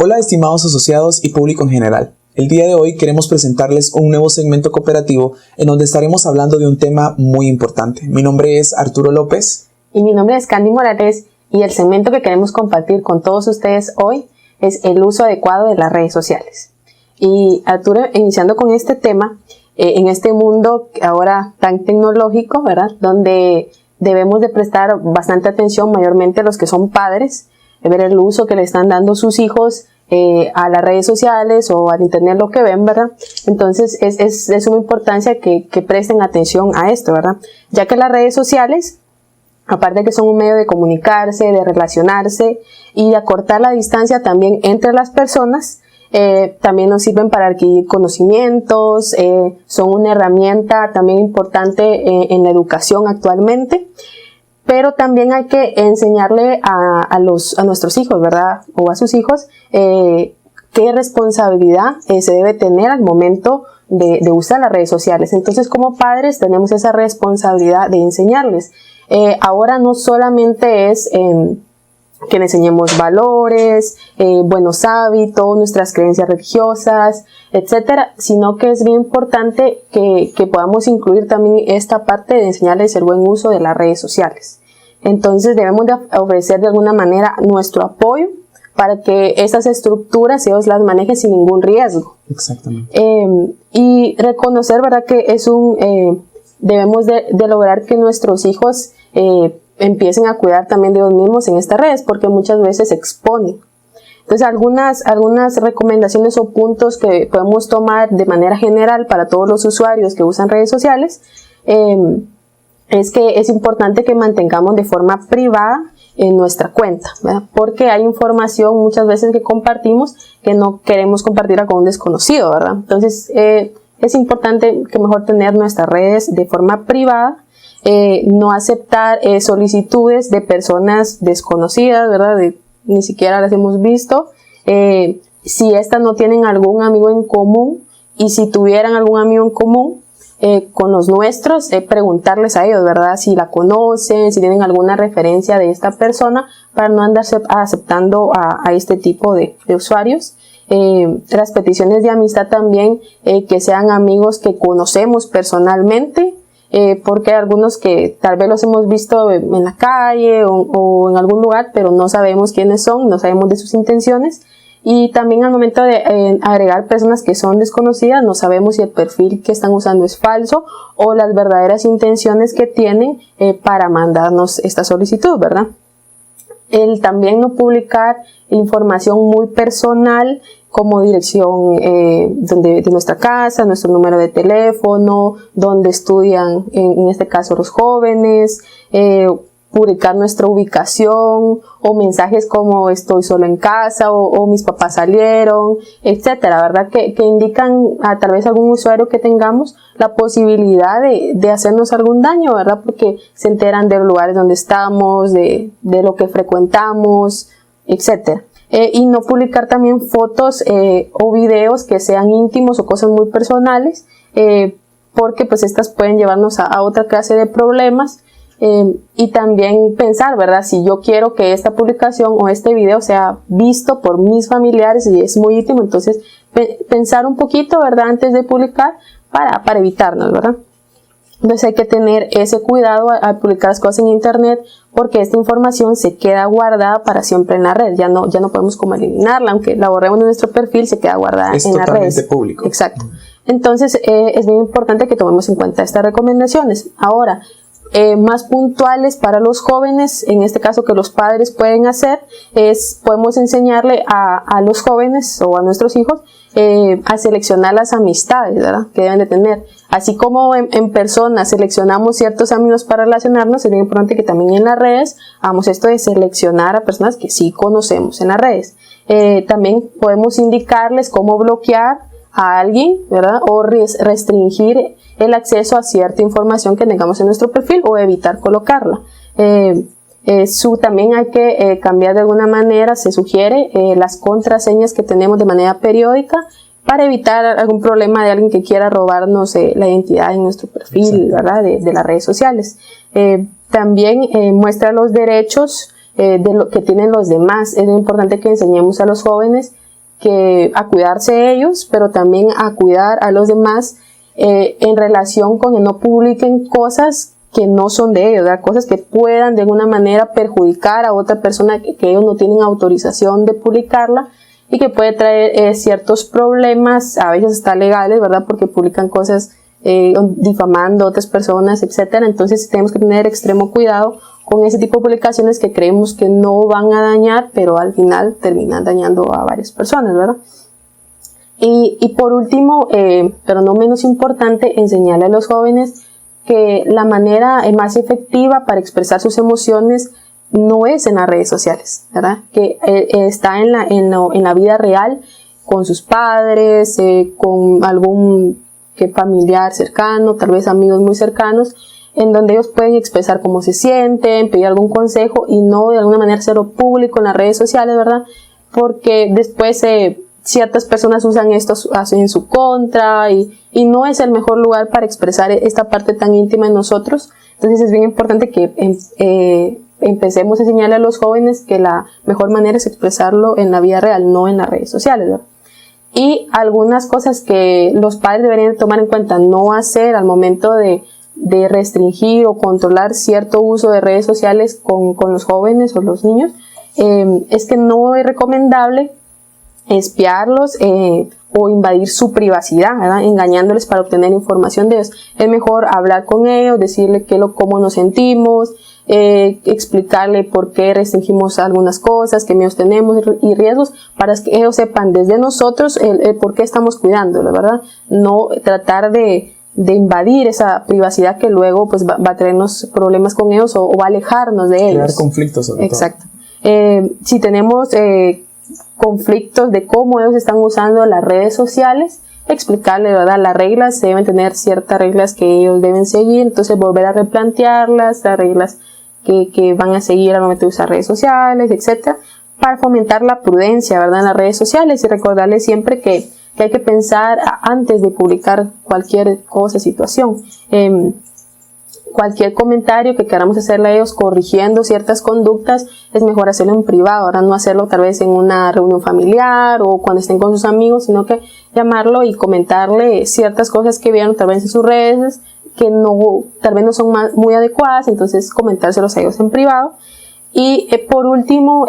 Hola estimados asociados y público en general. El día de hoy queremos presentarles un nuevo segmento cooperativo en donde estaremos hablando de un tema muy importante. Mi nombre es Arturo López. Y mi nombre es Candy Morales y el segmento que queremos compartir con todos ustedes hoy es el uso adecuado de las redes sociales. Y Arturo, iniciando con este tema, en este mundo ahora tan tecnológico, ¿verdad? Donde debemos de prestar bastante atención, mayormente los que son padres, de ver el uso que le están dando sus hijos a las redes sociales o al internet, lo que ven, ¿verdad? Entonces es de suma importancia que presten atención a esto, ¿verdad? Ya que las redes sociales, aparte de que son un medio de comunicarse, de relacionarse y de acortar la distancia también entre las personas, también nos sirven para adquirir conocimientos, son una herramienta también importante en la educación actualmente. Pero también hay que enseñarle a nuestros hijos, ¿verdad? O a sus hijos, qué responsabilidad se debe tener al momento de usar las redes sociales. Entonces, como padres, tenemos esa responsabilidad de enseñarles. Ahora no solamente es que le enseñemos valores, buenos hábitos, nuestras creencias religiosas, etcétera, sino que es bien importante que podamos incluir también esta parte de enseñarles el buen uso de las redes sociales. Entonces debemos de ofrecer de alguna manera nuestro apoyo para que estas estructuras ellos las manejen sin ningún riesgo. Exactamente. Y reconocer, ¿verdad?, que debemos de lograr que nuestros hijos empiecen a cuidar también de ellos mismos en estas redes, porque muchas veces se exponen. Entonces algunas recomendaciones o puntos que podemos tomar de manera general para todos los usuarios que usan redes sociales, es que es importante que mantengamos de forma privada en nuestra cuenta, ¿verdad? Porque hay información muchas veces que compartimos que no queremos compartirla con un desconocido, ¿verdad? Entonces es importante que mejor tener nuestras redes de forma privada, no aceptar solicitudes de personas desconocidas, ¿verdad? Ni siquiera las hemos visto. Si estas no tienen algún amigo en común, y si tuvieran algún amigo en común con los nuestros, preguntarles a ellos, ¿verdad? Si la conocen, si tienen alguna referencia de esta persona, para no andar aceptando a este tipo de usuarios. Las peticiones de amistad también, que sean amigos que conocemos personalmente, porque hay algunos que tal vez los hemos visto en la calle o en algún lugar, pero no sabemos quiénes son, no sabemos de sus intenciones. Y también al momento de agregar personas que son desconocidas, no sabemos si el perfil que están usando es falso o las verdaderas intenciones que tienen para mandarnos esta solicitud, ¿verdad? El también no publicar información muy personal, como dirección de nuestra casa, nuestro número de teléfono, donde estudian, en este caso los jóvenes, publicar nuestra ubicación o mensajes como estoy solo en casa o mis papás salieron, etcétera, ¿verdad? Que indican a través de algún usuario que tengamos la posibilidad de hacernos algún daño, ¿verdad? Porque se enteran de los lugares donde estamos, de lo que frecuentamos, etcétera. Y no publicar también fotos o videos que sean íntimos o cosas muy personales, porque pues estas pueden llevarnos a otra clase de problemas. Y también pensar, ¿verdad? Si yo quiero que esta publicación o este video sea visto por mis familiares y es muy íntimo, entonces pensar un poquito, ¿verdad? Antes de publicar para evitarnos, ¿verdad? Entonces hay que tener ese cuidado al publicar las cosas en internet, porque esta información se queda guardada para siempre en la red. Ya no podemos como eliminarla, aunque la borremos de nuestro perfil, se queda guardada en la red. Es totalmente público. Exacto. Entonces es muy importante que tomemos en cuenta estas recomendaciones. Ahora, más puntuales para los jóvenes, en este caso que los padres pueden hacer, podemos enseñarle a los jóvenes o a nuestros hijos a seleccionar las amistades, ¿verdad?, que deben de tener. Así como en persona seleccionamos ciertos amigos para relacionarnos, es bien importante que también en las redes hagamos esto de seleccionar a personas que sí conocemos en las redes. También podemos indicarles cómo bloquear a alguien, ¿verdad?, o restringir el acceso a cierta información que tengamos en nuestro perfil o evitar colocarla. También hay que cambiar de alguna manera, se sugiere, las contraseñas que tenemos de manera periódica para evitar algún problema de alguien que quiera robarnos la identidad en nuestro perfil, ¿verdad?, de las redes sociales. También muestra los derechos de lo que tienen los demás. Es muy importante que enseñemos a los jóvenes a cuidarse ellos, pero también a cuidar a los demás en relación con que no publiquen cosas que no son de ellos, ¿verdad? Cosas que puedan de alguna manera perjudicar a otra persona que ellos no tienen autorización de publicarla y que puede traer ciertos problemas, a veces hasta legales, ¿verdad? Porque publican cosas difamando a otras personas, etcétera. Entonces tenemos que tener extremo cuidado con ese tipo de publicaciones que creemos que no van a dañar, pero al final terminan dañando a varias personas, ¿verdad? Y por último, pero no menos importante, enseñarle a los jóvenes que la manera más efectiva para expresar sus emociones no es en las redes sociales, ¿verdad? Que está en la vida real, con sus padres, con algún familiar cercano, tal vez amigos muy cercanos, en donde ellos pueden expresar cómo se sienten, pedir algún consejo y no de alguna manera hacerlo público en las redes sociales, ¿verdad? Porque después ciertas personas usan esto en su contra y no es el mejor lugar para expresar esta parte tan íntima de nosotros. Entonces es bien importante que empecemos a enseñarle a los jóvenes que la mejor manera es expresarlo en la vida real, no en las redes sociales, ¿verdad? Y algunas cosas que los padres deberían tomar en cuenta, no hacer al momento de restringir o controlar cierto uso de redes sociales con los jóvenes o los niños, es que no es recomendable espiarlos o invadir su privacidad, ¿verdad? Engañándoles para obtener información de ellos. Es mejor hablar con ellos, decirle cómo nos sentimos, explicarle por qué restringimos algunas cosas, qué miedos tenemos y riesgos, para que ellos sepan desde nosotros el por qué estamos cuidándolo, ¿verdad? No tratar de invadir esa privacidad que luego pues va a traernos problemas con ellos o va a alejarnos de ellos. Crear conflictos sobre Exacto. Si tenemos conflictos de cómo ellos están usando las redes sociales, explicarle, ¿verdad? Las reglas, se deben tener ciertas reglas que ellos deben seguir, entonces volver a replantearlas, las reglas que van a seguir al momento de usar redes sociales, etcétera, para fomentar la prudencia, ¿verdad? En las redes sociales y recordarles siempre que hay que pensar antes de publicar cualquier cosa, situación. Cualquier comentario que queramos hacerle a ellos corrigiendo ciertas conductas, es mejor hacerlo en privado, ahora no hacerlo tal vez en una reunión familiar o cuando estén con sus amigos, sino que llamarlo y comentarle ciertas cosas que vieron tal vez en sus redes que tal vez no son muy adecuadas, entonces comentárselos a ellos en privado. Y por último,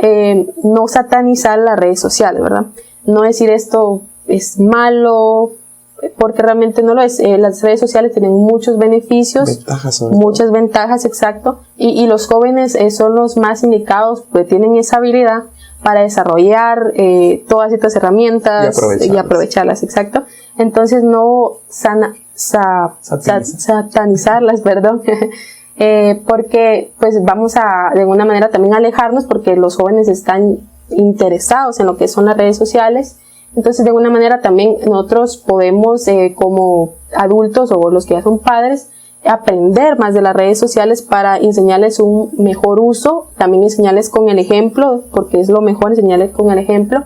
no satanizar las redes sociales, ¿verdad? No decir esto es malo, porque realmente no lo es. Las redes sociales tienen muchos beneficios, muchas ventajas, exacto, y los jóvenes son los más indicados, pues tienen esa habilidad para desarrollar todas estas herramientas y aprovecharlas, exacto. Entonces no satanizarlas, perdón, porque pues vamos a de alguna manera también alejarnos, porque los jóvenes están interesados en lo que son las redes sociales. Entonces, de alguna manera también nosotros podemos, como adultos o los que ya son padres, aprender más de las redes sociales para enseñarles un mejor uso, también enseñarles con el ejemplo, porque es lo mejor enseñarles con el ejemplo,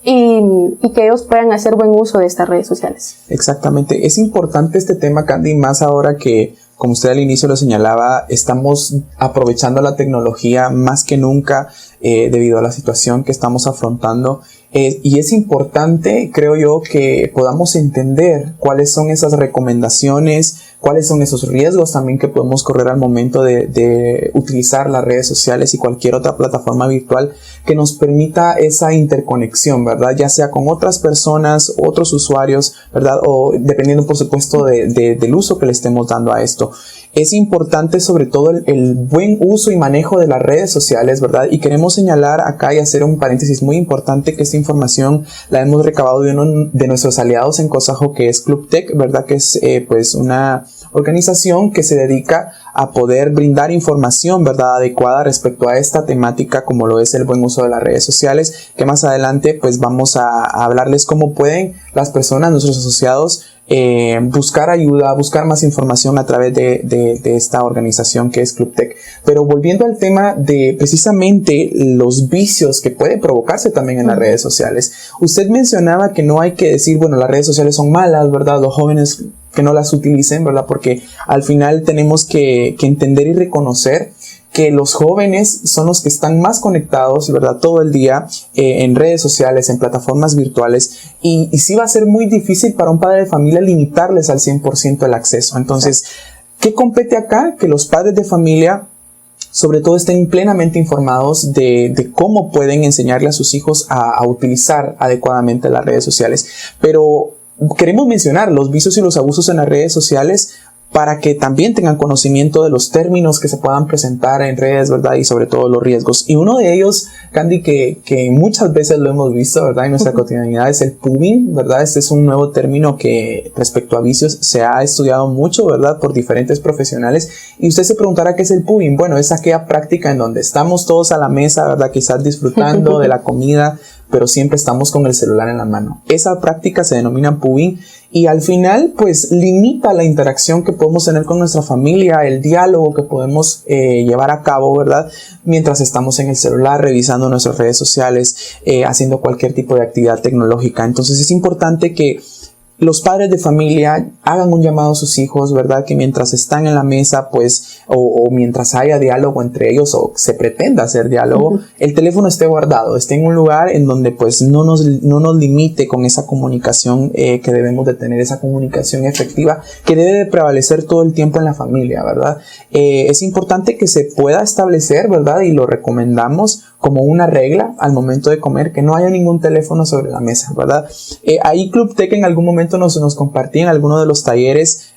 y que ellos puedan hacer buen uso de estas redes sociales. Exactamente. Es importante este tema, Candy, más ahora que, como usted al inicio lo señalaba, estamos aprovechando la tecnología más que nunca debido a la situación que estamos afrontando. Y es importante, creo yo, que podamos entender cuáles son esas recomendaciones, cuáles son esos riesgos también que podemos correr al momento de utilizar las redes sociales y cualquier otra plataforma virtual que nos permita esa interconexión, ¿verdad? Ya sea con otras personas, otros usuarios, ¿verdad? O dependiendo, por supuesto, del uso que le estemos dando a esto. Es importante sobre todo el buen uso y manejo de las redes sociales, ¿verdad? Y queremos señalar acá y hacer un paréntesis muy importante, que esta información la hemos recabado de uno de nuestros aliados en COSAJO, que es Club Tech, ¿verdad? Que es pues una organización que se dedica a poder brindar información, ¿verdad?, adecuada respecto a esta temática, como lo es el buen uso de las redes sociales, que más adelante pues vamos a hablarles cómo pueden las personas, nuestros asociados, buscar ayuda, buscar más información a través de esta organización que es Club Tech. Pero volviendo al tema de precisamente los vicios que puede provocarse también en las redes sociales, usted mencionaba que no hay que decir, bueno, las redes sociales son malas, ¿verdad? Los jóvenes que no las utilicen, ¿verdad? Porque al final tenemos que entender y reconocer que los jóvenes son los que están más conectados, ¿verdad? Todo el día en redes sociales, en plataformas virtuales, y sí va a ser muy difícil para un padre de familia limitarles al 100% el acceso. Entonces, ¿qué compete acá? Que los padres de familia sobre todo estén plenamente informados de cómo pueden enseñarle a sus hijos a utilizar adecuadamente las redes sociales. Pero queremos mencionar los vicios y los abusos en las redes sociales para que también tengan conocimiento de los términos que se puedan presentar en redes, ¿verdad? Y sobre todo los riesgos. Y uno de ellos, Candy, que muchas veces lo hemos visto, ¿verdad? En nuestra cotidianidad es el pubbing, ¿verdad? Este es un nuevo término que respecto a vicios se ha estudiado mucho, ¿verdad? Por diferentes profesionales. Y usted se preguntará qué es el pubbing. Bueno, es aquella práctica en donde estamos todos a la mesa, ¿verdad? Quizás disfrutando de la comida, pero siempre estamos con el celular en la mano. Esa práctica se denomina pubbing y al final pues limita la interacción que podemos tener con nuestra familia, el diálogo que podemos llevar a cabo, ¿verdad? Mientras estamos en el celular, revisando nuestras redes sociales, haciendo cualquier tipo de actividad tecnológica. Entonces es importante que los padres de familia hagan un llamado a sus hijos, ¿verdad? Que mientras están en la mesa, pues, o mientras haya diálogo entre ellos, o se pretenda hacer diálogo, el teléfono esté guardado, esté en un lugar en donde, pues, no nos limite con esa comunicación que debemos de tener, esa comunicación efectiva que debe de prevalecer todo el tiempo en la familia, ¿verdad? Es importante que se pueda establecer, ¿verdad? Y lo recomendamos como una regla al momento de comer, que no haya ningún teléfono sobre la mesa, ¿verdad? Ahí Club Tech en algún momento nos compartía en alguno de los talleres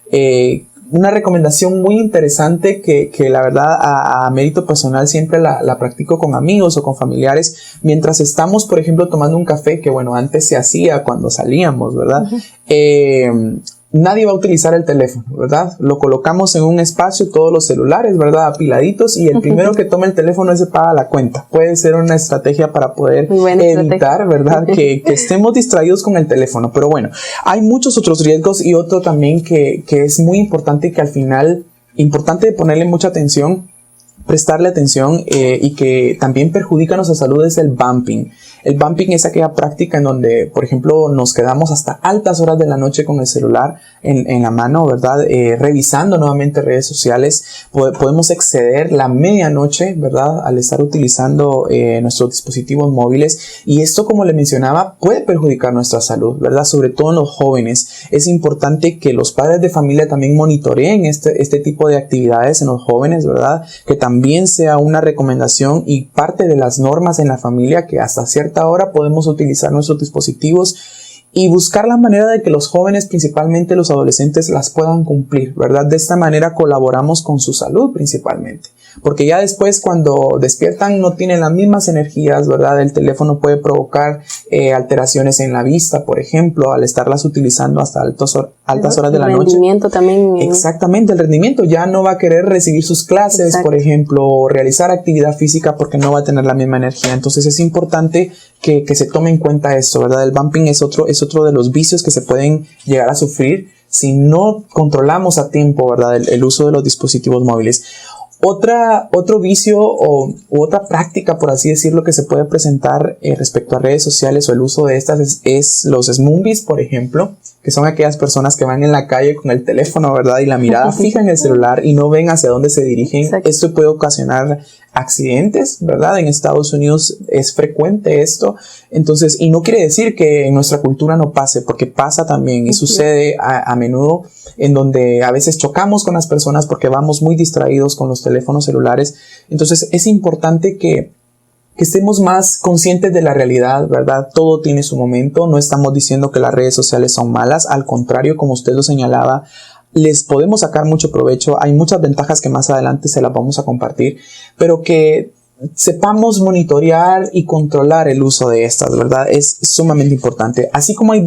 una recomendación muy interesante que la verdad a mérito personal siempre la practico con amigos o con familiares mientras estamos, por ejemplo, tomando un café, que bueno, antes se hacía cuando salíamos, ¿verdad? Nadie va a utilizar el teléfono, ¿verdad? Lo colocamos en un espacio, todos los celulares, ¿verdad? Apiladitos, y el primero que tome el teléfono ese paga la cuenta. Puede ser una estrategia para poder evitar, ¿verdad? que estemos distraídos con el teléfono. Pero bueno, hay muchos otros riesgos y otro también que es muy importante y que al final, importante ponerle mucha atención, prestarle atención y que también perjudica nuestra salud es el bumping. El bumping es aquella práctica en donde, por ejemplo, nos quedamos hasta altas horas de la noche con el celular en la mano, ¿verdad? Revisando nuevamente redes sociales. Podemos exceder la medianoche, ¿verdad? Al estar utilizando nuestros dispositivos móviles. Y esto, como le mencionaba, puede perjudicar nuestra salud, ¿verdad? Sobre todo en los jóvenes. Es importante que los padres de familia también monitoreen este tipo de actividades en los jóvenes, ¿verdad? Que también sea una recomendación y parte de las normas en la familia que hasta cierta hora podemos utilizar nuestros dispositivos y buscar la manera de que los jóvenes, principalmente los adolescentes, las puedan cumplir, ¿verdad? De esta manera colaboramos con su salud principalmente, porque ya después cuando despiertan no tienen las mismas energías, ¿verdad? El teléfono puede provocar alteraciones en la vista, por ejemplo, al estarlas utilizando hasta altas horas de la noche. El rendimiento también. Exactamente, el rendimiento. Ya no va a querer recibir sus clases, exacto, por ejemplo, o realizar actividad física porque no va a tener la misma energía. Entonces es importante que se tome en cuenta esto, ¿verdad? El bumping es otro de los vicios que se pueden llegar a sufrir si no controlamos a tiempo, ¿verdad? El uso de los dispositivos móviles. Otro vicio u otra práctica, por así decirlo, que se puede presentar respecto a redes sociales o el uso de estas es los smoothies, por ejemplo, que son aquellas personas que van en la calle con el teléfono, ¿verdad? Y la mirada fija en el celular y no ven hacia dónde se dirigen. Exacto. Esto puede ocasionar accidentes, ¿verdad? En Estados Unidos es frecuente esto. Entonces, y no quiere decir que en nuestra cultura no pase, porque pasa también y sucede a menudo, en donde a veces chocamos con las personas porque vamos muy distraídos con los teléfonos celulares. Entonces es importante que estemos más conscientes de la realidad, ¿verdad? Todo tiene su momento. No estamos diciendo que las redes sociales son malas. Al contrario, como usted lo señalaba, les podemos sacar mucho provecho. Hay muchas ventajas que más adelante se las vamos a compartir, pero que sepamos monitorear y controlar el uso de estas, ¿verdad? Es sumamente importante. Así como hay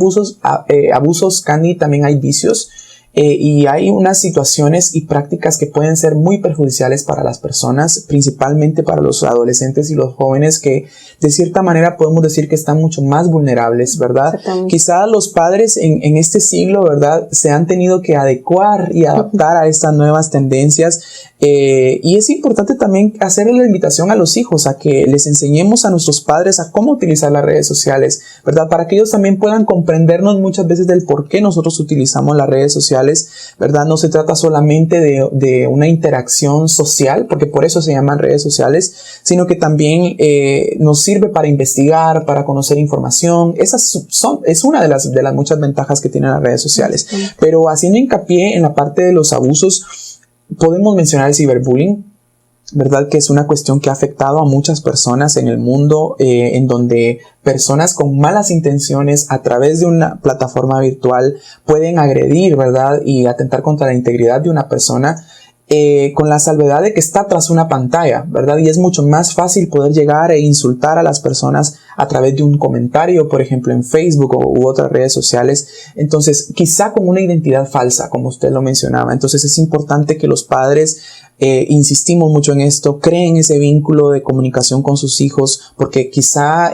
abusos, Candy, también hay vicios. Y hay unas situaciones y prácticas que pueden ser muy perjudiciales para las personas, principalmente para los adolescentes y los jóvenes, que de cierta manera podemos decir que están mucho más vulnerables, ¿verdad? Quizá los padres en este siglo, ¿verdad?, se han tenido que adecuar y adaptar a estas nuevas tendencias. Y es importante también hacerle la invitación a los hijos a que les enseñemos a nuestros padres a cómo utilizar las redes sociales, ¿verdad? Para que ellos también puedan comprendernos muchas veces del por qué nosotros utilizamos las redes sociales sociales, ¿verdad? No se trata solamente de una interacción social, porque por eso se llaman redes sociales, sino que también nos sirve para investigar, para conocer información. Es una de las muchas ventajas que tienen las redes sociales. Pero haciendo hincapié en la parte de los abusos, podemos mencionar el ciberbullying, ¿verdad? Que es una cuestión que ha afectado a muchas personas en el mundo, en donde personas con malas intenciones a través de una plataforma virtual pueden agredir, ¿verdad? Y atentar contra la integridad de una persona, con la salvedad de que está tras una pantalla, ¿verdad? Y es mucho más fácil poder llegar e insultar a las personas a través de un comentario, por ejemplo, en Facebook u otras redes sociales. Entonces, quizá con una identidad falsa, como usted lo mencionaba. Entonces, es importante que los padres, insistimos mucho en esto, creen ese vínculo de comunicación con sus hijos, porque quizá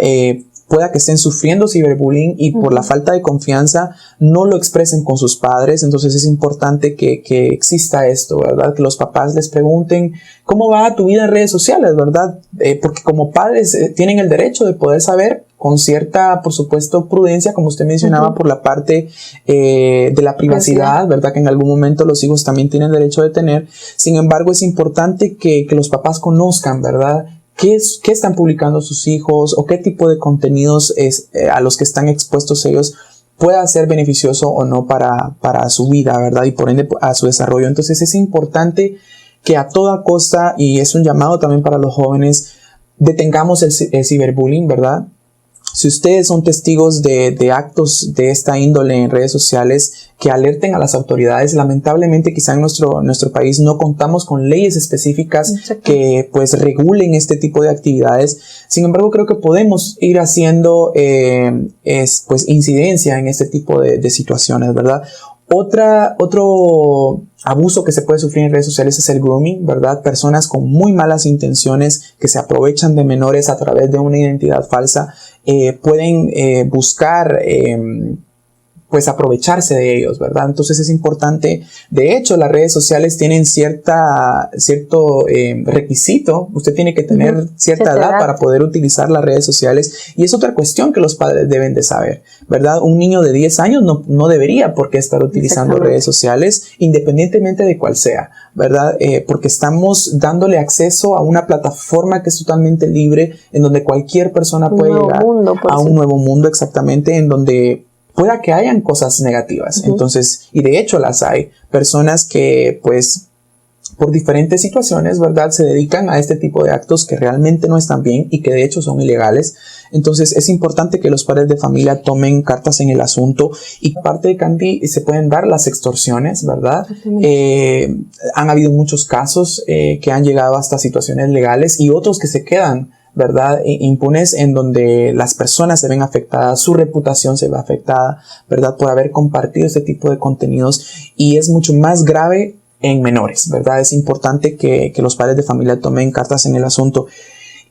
pueda que estén sufriendo ciberbullying y por la falta de confianza no lo expresen con sus padres. Entonces es importante que exista esto, ¿verdad? Que los papás les pregunten cómo va tu vida en redes sociales, ¿verdad? Porque como padres tienen el derecho de poder saber con cierta, por supuesto, prudencia, como usted mencionaba, por la parte de la privacidad, ¿verdad? Que en algún momento los hijos también tienen derecho de tener. Sin embargo, es importante que los papás conozcan, ¿verdad? ¿Qué están publicando sus hijos o qué tipo de contenidos a los que están expuestos ellos pueda ser beneficioso o no para su vida, ¿verdad? Y por ende a su desarrollo. Entonces es importante que a toda costa, y es un llamado también para los jóvenes, detengamos el ciberbullying, ¿verdad? Si ustedes son testigos de actos de esta índole en redes sociales, que alerten a las autoridades. Lamentablemente, quizá en nuestro país no contamos con leyes específicas que pues regulen este tipo de actividades. Sin embargo, creo que podemos ir haciendo pues incidencia en este tipo de situaciones, ¿verdad? Otro abuso que se puede sufrir en redes sociales es el grooming, ¿verdad? Personas con muy malas intenciones que se aprovechan de menores a través de una identidad falsa pueden buscar pues aprovecharse de ellos, ¿verdad? Entonces es importante. De hecho, las redes sociales tienen cierto requisito. Usted tiene que tener cierta edad para poder utilizar las redes sociales, y es otra cuestión que los padres deben de saber, ¿verdad? Un niño de 10 años no debería por qué estar utilizando redes sociales, independientemente de cuál sea, ¿verdad? Porque estamos dándole acceso a una plataforma que es totalmente libre, en donde cualquier persona puede llegar a un nuevo mundo, exactamente, en donde pueda que hayan cosas negativas. Entonces, y de hecho las hay, personas que pues por diferentes situaciones, ¿verdad?, se dedican a este tipo de actos que realmente no están bien y que de hecho son ilegales. Entonces es importante que los padres de familia tomen cartas en el asunto. Y aparte de Candy, se pueden dar las extorsiones, ¿verdad? Han habido muchos casos que han llegado hasta situaciones legales, y otros que se quedan, ¿verdad?, impunes, en donde las personas se ven afectadas, su reputación se ve afectada, ¿verdad?, por haber compartido este tipo de contenidos, y es mucho más grave en menores, ¿verdad? Es importante que los padres de familia tomen cartas en el asunto.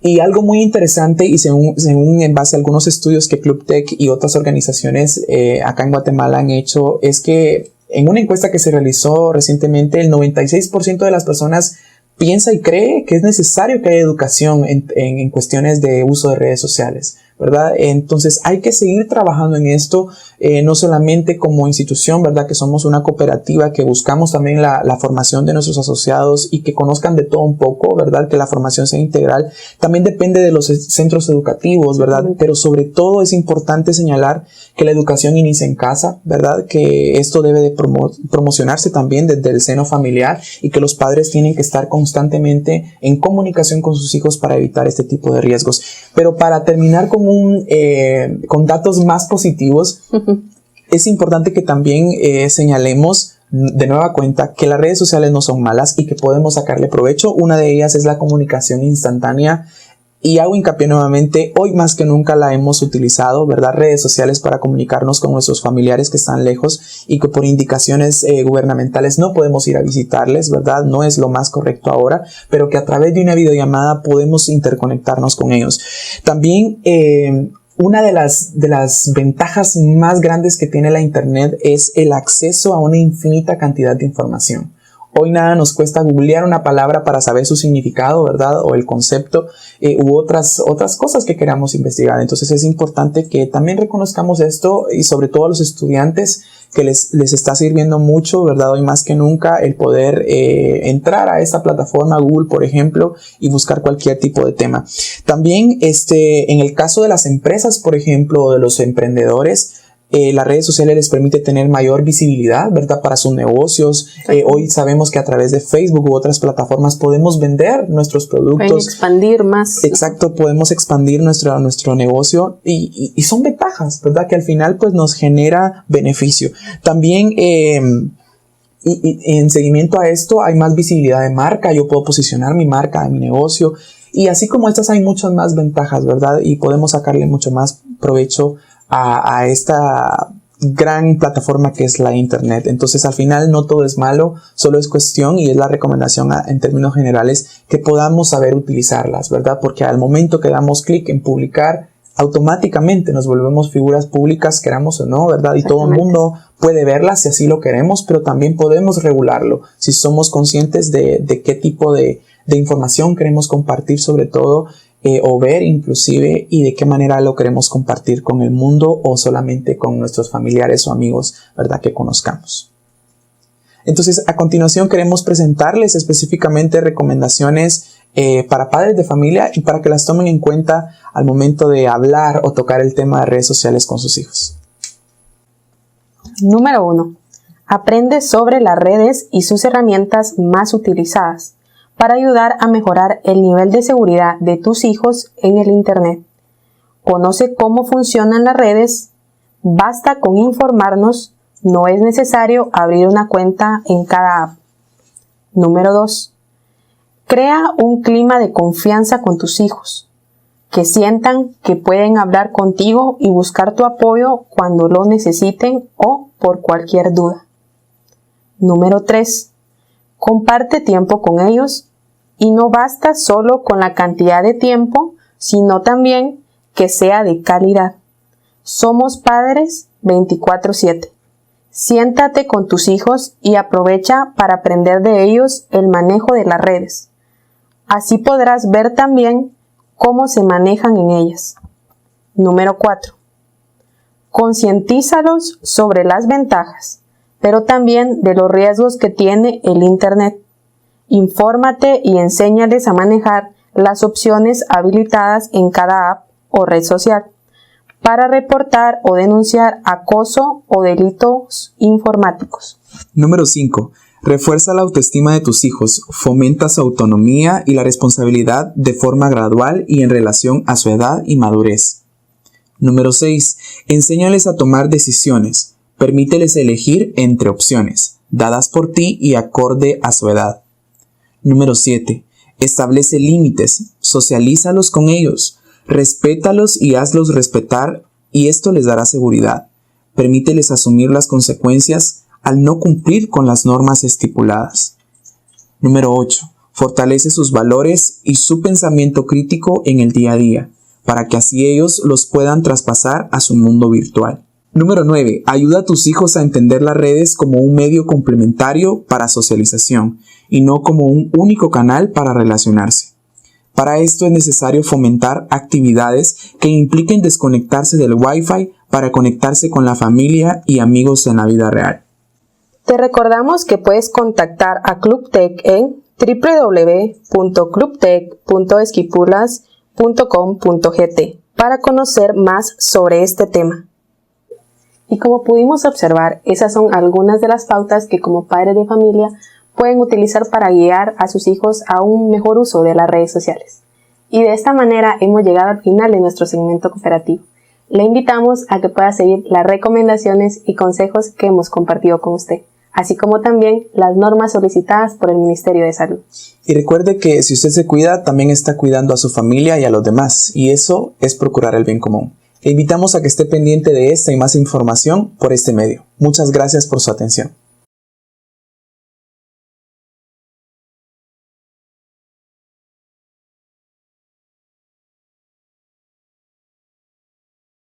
Y algo muy interesante, y según en base a algunos estudios que Club Tech y otras organizaciones acá en Guatemala han hecho, es que en una encuesta que se realizó recientemente, el 96% de las personas piensa y cree que es necesario que haya educación en cuestiones de uso de redes sociales, ¿verdad? Entonces hay que seguir trabajando en esto, no solamente como institución, ¿verdad?, que somos una cooperativa que buscamos también la formación de nuestros asociados y que conozcan de todo un poco, ¿verdad?, que la formación sea integral. También depende de los centros educativos, ¿verdad? Pero sobre todo es importante señalar que la educación inicia en casa, ¿verdad?, que esto debe de promocionarse también desde el seno familiar, y que los padres tienen que estar constantemente en comunicación con sus hijos para evitar este tipo de riesgos. Pero para terminar con datos más positivos, es importante que también señalemos de nueva cuenta que las redes sociales no son malas y que podemos sacarle provecho. Una de ellas es la comunicación instantánea, y hago hincapié nuevamente, hoy más que nunca la hemos utilizado, ¿verdad? Redes sociales para comunicarnos con nuestros familiares que están lejos y que por indicaciones gubernamentales no podemos ir a visitarles, ¿verdad? No es lo más correcto ahora, pero que a través de una videollamada podemos interconectarnos con ellos. También una de las ventajas más grandes que tiene la internet es el acceso a una infinita cantidad de información. Hoy nada nos cuesta googlear una palabra para saber su significado, ¿verdad? O el concepto, u otras cosas que queramos investigar. Entonces es importante que también reconozcamos esto, y sobre todo a los estudiantes, que les está sirviendo mucho, ¿verdad? Hoy más que nunca el poder entrar a esta plataforma Google, por ejemplo, y buscar cualquier tipo de tema. También en el caso de las empresas, por ejemplo, o de los emprendedores, las redes sociales les permite tener mayor visibilidad, ¿verdad? Para sus negocios. Hoy sabemos que a través de Facebook u otras plataformas podemos vender nuestros productos. Pueden expandir más. Exacto, podemos expandir nuestro negocio y son ventajas, ¿verdad? Que al final pues nos genera beneficio. También y en seguimiento a esto hay más visibilidad de marca. Yo puedo posicionar mi marca, mi negocio. Y así como estas hay muchas más ventajas, ¿verdad? Y podemos sacarle mucho más provecho a esta gran plataforma que es la internet. Entonces al final no todo es malo, solo es cuestión, y es la recomendación en términos generales, que podamos saber utilizarlas, ¿verdad? Porque al momento que damos clic en publicar, automáticamente nos volvemos figuras públicas, queramos o no, ¿verdad? Y todo el mundo puede verlas si así lo queremos, pero también podemos regularlo si somos conscientes de qué tipo de información queremos compartir, sobre todo, o ver inclusive, y de qué manera lo queremos compartir con el mundo o solamente con nuestros familiares o amigos, ¿verdad? Que conozcamos. Entonces, a continuación queremos presentarles específicamente recomendaciones para padres de familia y para que las tomen en cuenta al momento de hablar o tocar el tema de redes sociales con sus hijos. Número 1. Aprende sobre las redes y sus herramientas más utilizadas para ayudar a mejorar el nivel de seguridad de tus hijos en el Internet. Conoce cómo funcionan las redes. Basta con informarnos. No es necesario abrir una cuenta en cada app. Número 2. Crea un clima de confianza con tus hijos, que sientan que pueden hablar contigo y buscar tu apoyo cuando lo necesiten o por cualquier duda. Número 3. Comparte tiempo con ellos, y no basta solo con la cantidad de tiempo, sino también que sea de calidad. Somos padres 24/7. Siéntate con tus hijos y aprovecha para aprender de ellos el manejo de las redes. Así podrás ver también cómo se manejan en ellas. Número 4. Concientízalos sobre las ventajas, pero también de los riesgos que tiene el Internet. Infórmate y enséñales a manejar las opciones habilitadas en cada app o red social para reportar o denunciar acoso o delitos informáticos. Número 5. Refuerza la autoestima de tus hijos, fomenta su autonomía y la responsabilidad de forma gradual y en relación a su edad y madurez. Número 6. Enséñales a tomar decisiones, permíteles elegir entre opciones, dadas por ti y acorde a su edad. Número 7. Establece límites, socialízalos con ellos, respétalos y hazlos respetar, y esto les dará seguridad. Permíteles asumir las consecuencias al no cumplir con las normas estipuladas. Número 8. Fortalece sus valores y su pensamiento crítico en el día a día, para que así ellos los puedan traspasar a su mundo virtual. Número 9. Ayuda a tus hijos a entender las redes como un medio complementario para socialización y no como un único canal para relacionarse. Para esto es necesario fomentar actividades que impliquen desconectarse del Wi-Fi para conectarse con la familia y amigos en la vida real. Te recordamos que puedes contactar a Club Tech en www.clubtech.esquipulas.com.gt para conocer más sobre este tema. Y como pudimos observar, esas son algunas de las pautas que como padres de familia pueden utilizar para guiar a sus hijos a un mejor uso de las redes sociales. Y de esta manera hemos llegado al final de nuestro segmento cooperativo. Le invitamos a que pueda seguir las recomendaciones y consejos que hemos compartido con usted, así como también las normas solicitadas por el Ministerio de Salud. Y recuerde que si usted se cuida, también está cuidando a su familia y a los demás, y eso es procurar el bien común. Le invitamos a que esté pendiente de esta y más información por este medio. Muchas gracias por su atención.